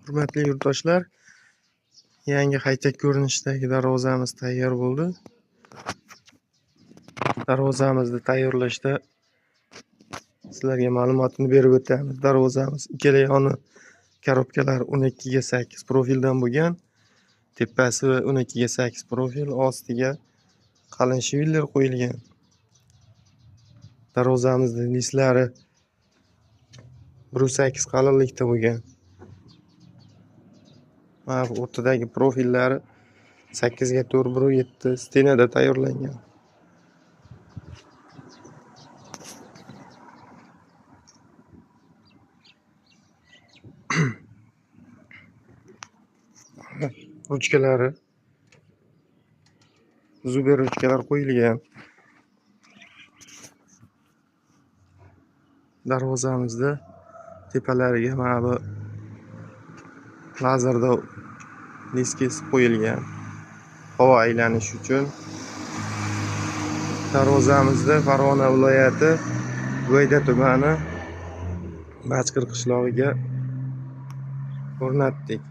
Hurmatli yurtdoshlar, yangi haytek ko'rinishdagi darvozamiz tayyor bo'ldi. Darvozamizni tayyorlashda sizlarga ma'lumotini berib o'tamiz. Darvozamiz ikkala yoni korobkalar 12/8 profildan bo'lgan. Tepasi 12/8 profil, ostiga qalin shiviller qo'yilgan. Darvozamizning lislari 1.8 qalinlikda bo'lgan. Mana bu o'rtadagi profillari 8/4 1.7 stenada tayyorlangan. Ruchkalari Zuber ruchkalar qo'yilgan. Darvozamizda tepalariga mana bu lazerda diskes qo'yilgan. Havo aylanishi uchun. Darvozamizda Farg'ona viloyati Go'yda tumani Bachqir qishlog'iga o'rnatdik.